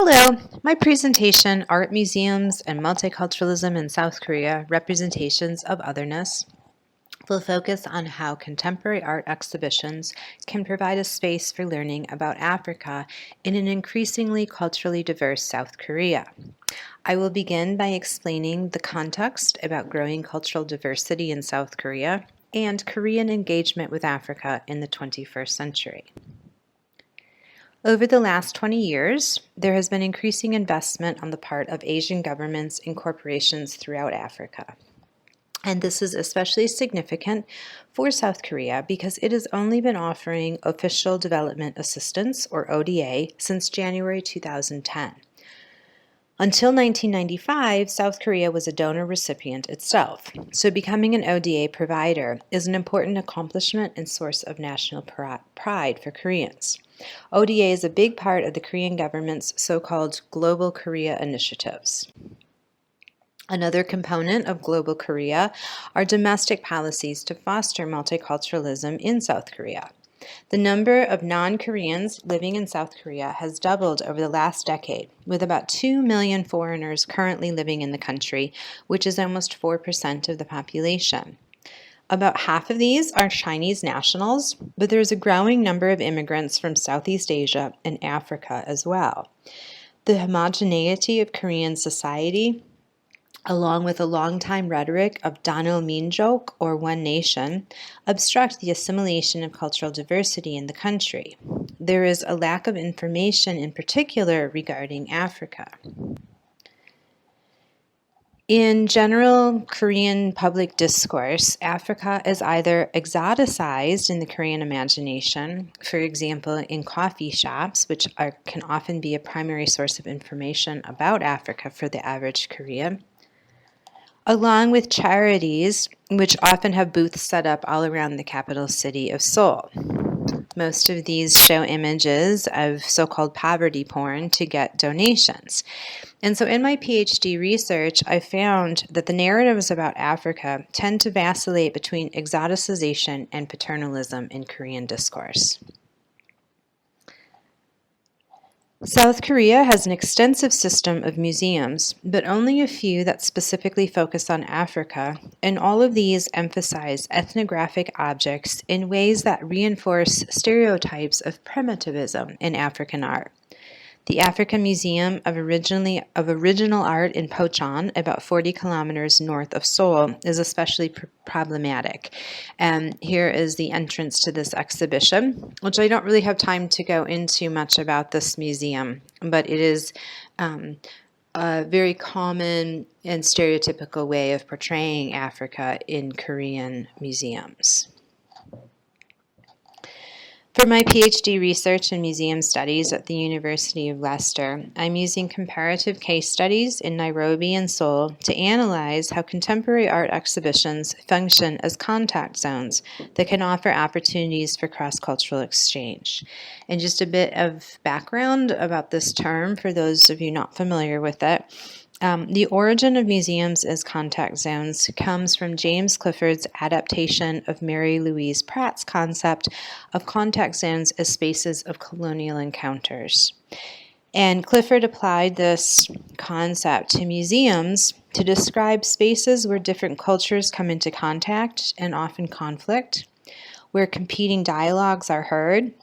Hello, my presentation, Art Museums and Multiculturalism in South Korea, Representations of Otherness, will focus on how contemporary art exhibitions can provide a space for learning about Africa in an increasingly culturally diverse South Korea. I will begin by explaining the context about growing cultural diversity in South Korea and Korean engagement with Africa in the 21st century. Over the last 20 years, there has been increasing investment on the part of Asian governments and corporations throughout Africa. And this is especially significant for South Korea because it has only been offering official development assistance, or ODA, since January 2010. Until 1995, South Korea was a donor recipient itself, so becoming an ODA provider is an important accomplishment and source of national pride for Koreans. ODA is a big part of the Korean government's so-called Global Korea initiatives. Another component of Global Korea are domestic policies to foster multiculturalism in South Korea. The number of non-Koreans living in South Korea has doubled over the last decade, with about 2 million foreigners currently living in the country, which is almost 4% of the population. About half of these are Chinese nationals, but there is a growing number of immigrants from Southeast Asia and Africa as well. The homogeneity of Korean society, along with a long-time rhetoric of Danul Minjok, or One Nation, obstruct the assimilation of cultural diversity in the country. There is a lack of information in particular regarding Africa. In general Korean public discourse, Africa is either exoticized in the Korean imagination, for example, in coffee shops, which can often be a primary source of information about Africa for the average Korean, along with charities, which often have booths set up all around the capital city of Seoul. Most of these show images of so-called poverty porn to get donations. And so in my PhD research, I found that the narratives about Africa tend to vacillate between exoticization and paternalism in Korean discourse. South Korea has an extensive system of museums, but only a few that specifically focus on Africa, and all of these emphasize ethnographic objects in ways that reinforce stereotypes of primitivism in African art. The African Museum of Original Art in Pocheon, about 40 kilometers north of Seoul, is especially problematic. And here is the entrance to this exhibition, which I don't really have time to go into much about this museum, but it is a very common and stereotypical way of portraying Africa in Korean museums. For my PhD research in museum studies at the University of Leicester, I'm using comparative case studies in Nairobi and Seoul to analyze how contemporary art exhibitions function as contact zones that can offer opportunities for cross-cultural exchange. And just a bit of background about this term for those of you not familiar with it. The origin of museums as contact zones comes from James Clifford's adaptation of Mary Louise Pratt's concept of contact zones as spaces of colonial encounters. And Clifford applied this concept to museums to describe spaces where different cultures come into contact and often conflict, where competing dialogues are heard,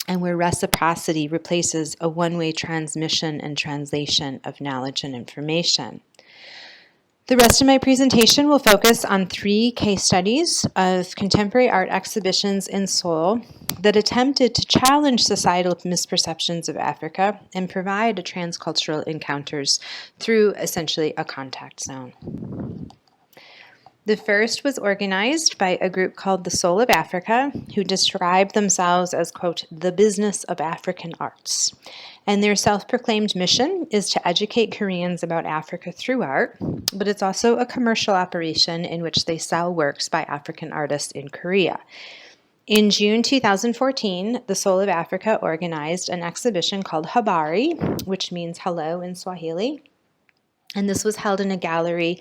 and where reciprocity replaces a one-way transmission and translation of knowledge and information. The rest of my presentation will focus on 3 case studies of contemporary art exhibitions in Seoul that attempted to challenge societal misperceptions of Africa and provide a transcultural encounters through essentially a contact zone. The first was organized by a group called the Soul of Africa, who described themselves as, quote, the business of African arts. And their self-proclaimed mission is to educate Koreans about Africa through art, but it's also a commercial operation in which they sell works by African artists in Korea. In June 2014, the Soul of Africa organized an exhibition called Habari, which means hello in Swahili. And this was held in a gallery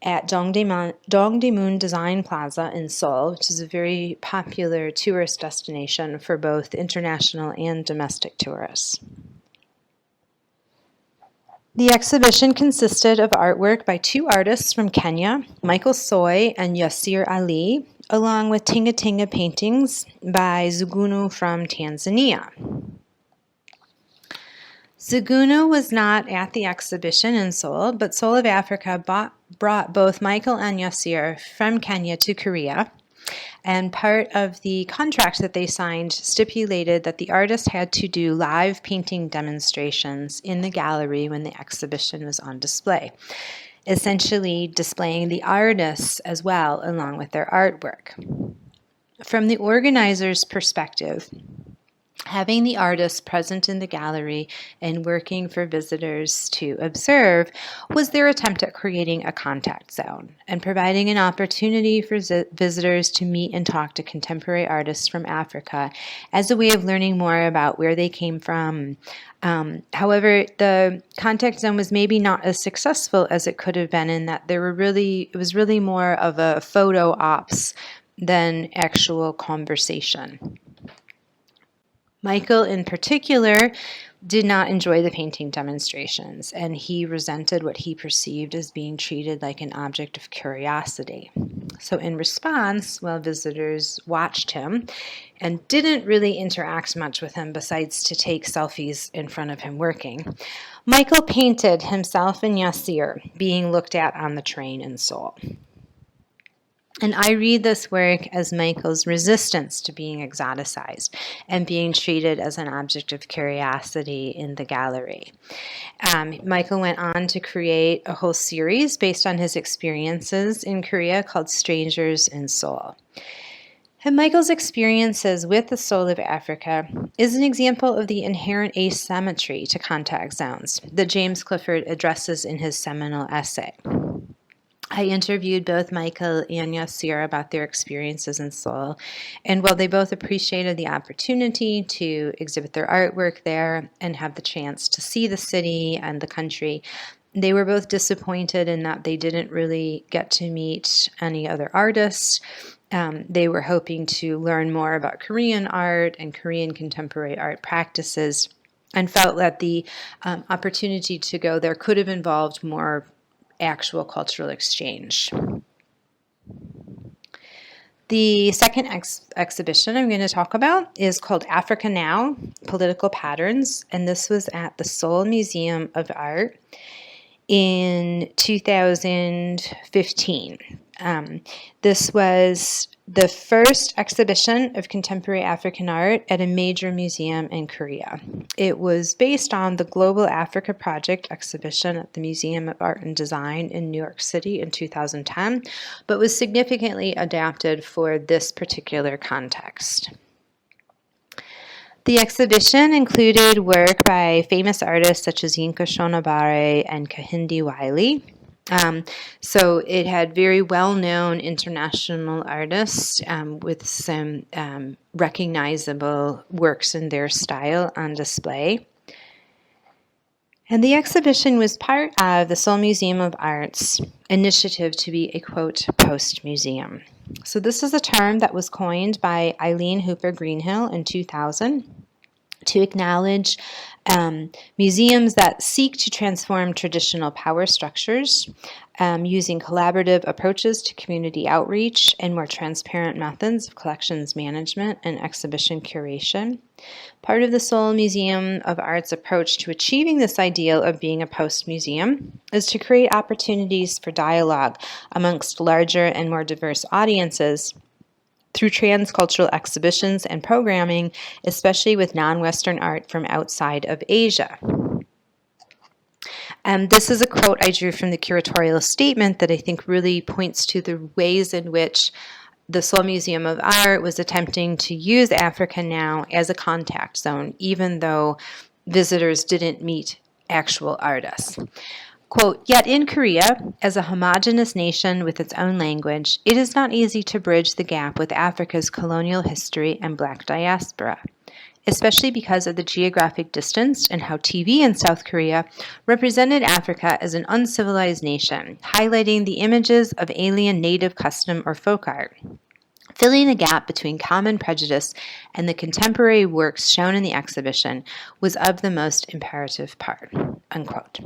at Dongdaemun Design Plaza in Seoul, which is a very popular tourist destination for both international and domestic tourists. The exhibition consisted of artwork by two artists from Kenya, Michael Soy and Yasir Ali, along with Tinga Tinga paintings by Zugunu from Tanzania. Zugunu was not at the exhibition in Seoul, but Soul of Africa brought both Michael and Yasir from Kenya to Korea, and part of the contract that they signed stipulated that the artist had to do live painting demonstrations in the gallery when the exhibition was on display, essentially displaying the artists as well along with their artwork. From the organizers' perspective, having the artists present in the gallery and working for visitors to observe was their attempt at creating a contact zone and providing an opportunity for visitors to meet and talk to contemporary artists from Africa as a way of learning more about where they came from. However, the contact zone was maybe not as successful as it could have been in that it was really more of a photo ops than actual conversation. Michael, in particular, did not enjoy the painting demonstrations, and he resented what he perceived as being treated like an object of curiosity. So in response, while visitors watched him and didn't really interact much with him besides to take selfies in front of him working, Michael painted himself and Yasir being looked at on the train in Seoul. And I read this work as Michael's resistance to being exoticized and being treated as an object of curiosity in the gallery. Michael went on to create a whole series based on his experiences in Korea called Strangers in Seoul. And Michael's experiences with the Soul of Africa is an example of the inherent asymmetry to contact zones that James Clifford addresses in his seminal essay. I interviewed both Michael and Yasir about their experiences in Seoul, and while they both appreciated the opportunity to exhibit their artwork there and have the chance to see the city and the country, they were both disappointed in that they didn't really get to meet any other artists. They were hoping to learn more about Korean art and Korean contemporary art practices, and felt that the opportunity to go there could have involved more actual cultural exchange. The second exhibition I'm going to talk about is called Africa Now, Political Patterns, and this was at the Seoul Museum of Art in 2015. This was the first exhibition of contemporary African art at a major museum in Korea. It was based on the Global Africa Project exhibition at the Museum of Art and Design in New York City in 2010, but was significantly adapted for this particular context. The exhibition included work by famous artists such as Yinka Shonobare and Kehinde Wiley. So it had very well-known international artists with some recognizable works in their style on display. And the exhibition was part of the Seoul Museum of Art's initiative to be a, quote, post-museum. So this is a term that was coined by Eileen Hooper Greenhill in 2000 to acknowledge museums that seek to transform traditional power structures using collaborative approaches to community outreach and more transparent methods of collections management and exhibition curation. Part of the Seoul Museum of Art's approach to achieving this ideal of being a post-museum is to create opportunities for dialogue amongst larger and more diverse audiences through transcultural exhibitions and programming, especially with non-Western art from outside of Asia. This is a quote I drew from the curatorial statement that I think really points to the ways in which the Seoul Museum of Art was attempting to use Africa Now as a contact zone, even though visitors didn't meet actual artists. Quote, yet in Korea, as a homogeneous nation with its own language, it is not easy to bridge the gap with Africa's colonial history and Black diaspora, especially because of the geographic distance and how TV in South Korea represented Africa as an uncivilized nation, highlighting the images of alien native custom or folk art. Filling the gap between common prejudice and the contemporary works shown in the exhibition was of the most imperative part. unquote.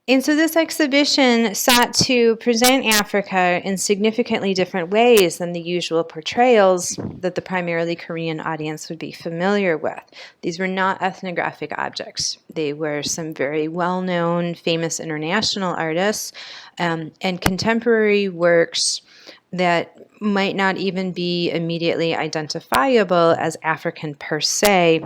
And so this exhibition sought to present Africa in significantly different ways than the usual portrayals that the primarily Korean audience would be familiar with. These were not ethnographic objects. They were some very well-known, famous international artists and contemporary works that might not even be immediately identifiable as African per se,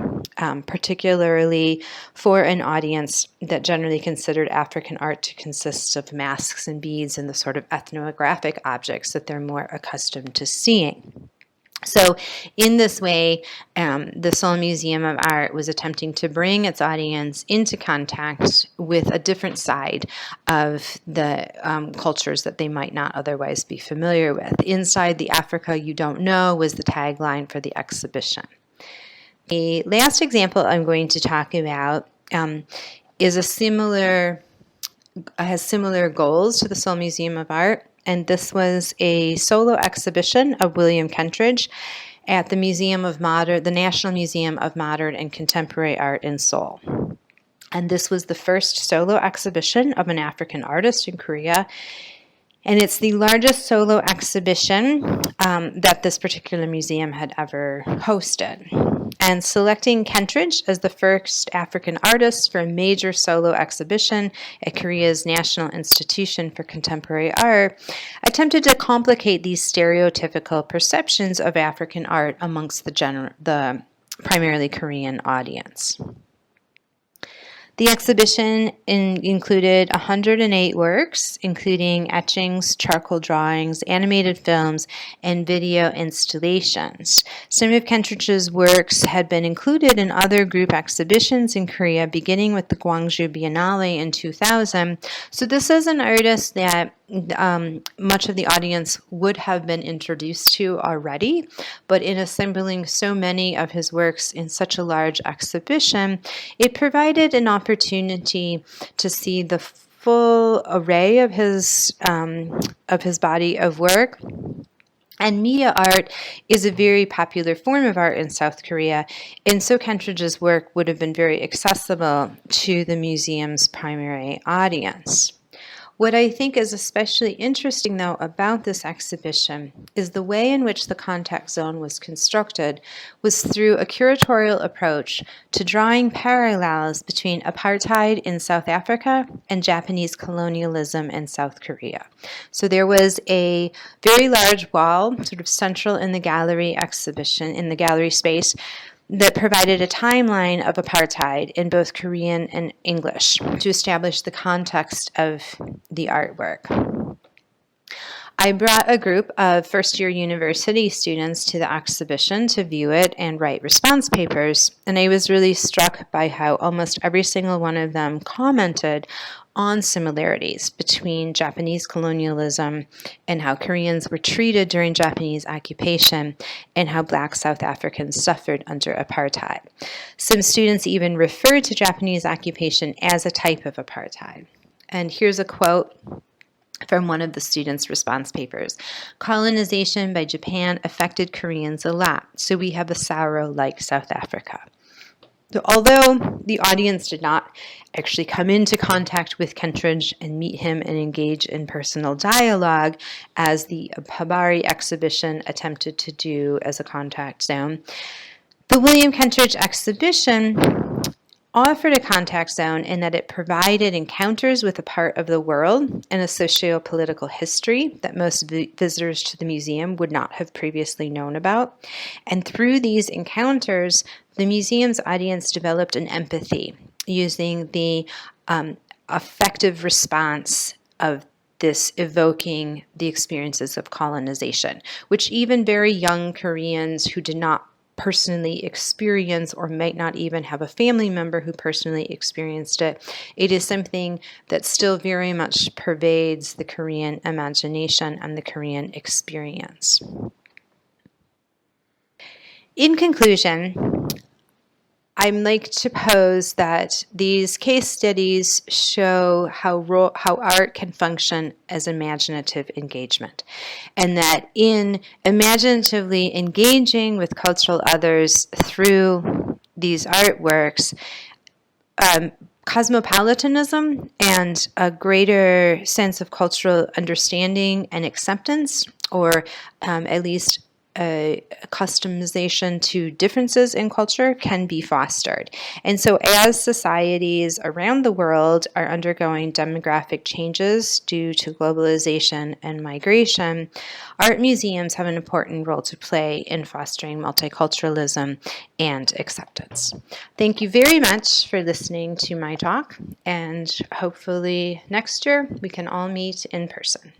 particularly for an audience that generally considered African art to consist of masks and beads and the sort of ethnographic objects that they're more accustomed to seeing. So in this way, the Seoul Museum of Art was attempting to bring its audience into contact with a different side of the cultures that they might not otherwise be familiar with. Inside the Africa You Don't Know was the tagline for the exhibition. The last example I'm going to talk about has similar goals to the Seoul Museum of Art. And this was a solo exhibition of William Kentridge at the National Museum of Modern and Contemporary Art in Seoul. And this was the first solo exhibition of an African artist in Korea. And it's the largest solo exhibition that this particular museum had ever hosted. And selecting Kentridge as the first African artist for a major solo exhibition at Korea's National Institution for Contemporary Art attempted to complicate these stereotypical perceptions of African art amongst the primarily Korean audience. The exhibition included 108 works, including etchings, charcoal drawings, animated films, and video installations. Some of Kentridge's works had been included in other group exhibitions in Korea, beginning with the Gwangju Biennale in 2000. So this is an artist that much of the audience would have been introduced to already, but in assembling so many of his works in such a large exhibition, it provided an opportunity to see the full array of his body of work. And media art is a very popular form of art in South Korea, and so Kentridge's work would have been very accessible to the museum's primary audience. What I think is especially interesting, though, about this exhibition is the way in which the contact zone was constructed was through a curatorial approach to drawing parallels between apartheid in South Africa and Japanese colonialism in South Korea. So there was a very large wall, sort of central in the gallery exhibition, in the gallery space, that provided a timeline of apartheid in both Korean and English to establish the context of the artwork. I brought a group of first-year university students to the exhibition to view it and write response papers, and I was really struck by how almost every single one of them commented on similarities between Japanese colonialism and how Koreans were treated during Japanese occupation and how Black South Africans suffered under apartheid. Some students even referred to Japanese occupation as a type of apartheid. And here's a quote from one of the students' response papers. "Colonization by Japan affected Koreans a lot, so we have a sorrow like South Africa." So although the audience did not actually come into contact with Kentridge and meet him and engage in personal dialogue, as the Habari exhibition attempted to do as a contact zone, the William Kentridge exhibition offered a contact zone in that it provided encounters with a part of the world and a socio-political history that most visitors to the museum would not have previously known about. And through these encounters, the museum's audience developed an empathy using the affective response of this evoking the experiences of colonization, which even very young Koreans who did not personally experience or might not even have a family member who personally experienced it, it is something that still very much pervades the Korean imagination and the Korean experience. In conclusion, I'd like to pose that these case studies show how art can function as imaginative engagement, and that in imaginatively engaging with cultural others through these artworks, cosmopolitanism and a greater sense of cultural understanding and acceptance, or at least a customization to differences in culture, can be fostered. And so as societies around the world are undergoing demographic changes due to globalization and migration, art museums have an important role to play in fostering multiculturalism and acceptance. Thank you very much for listening to my talk, and hopefully next year we can all meet in person.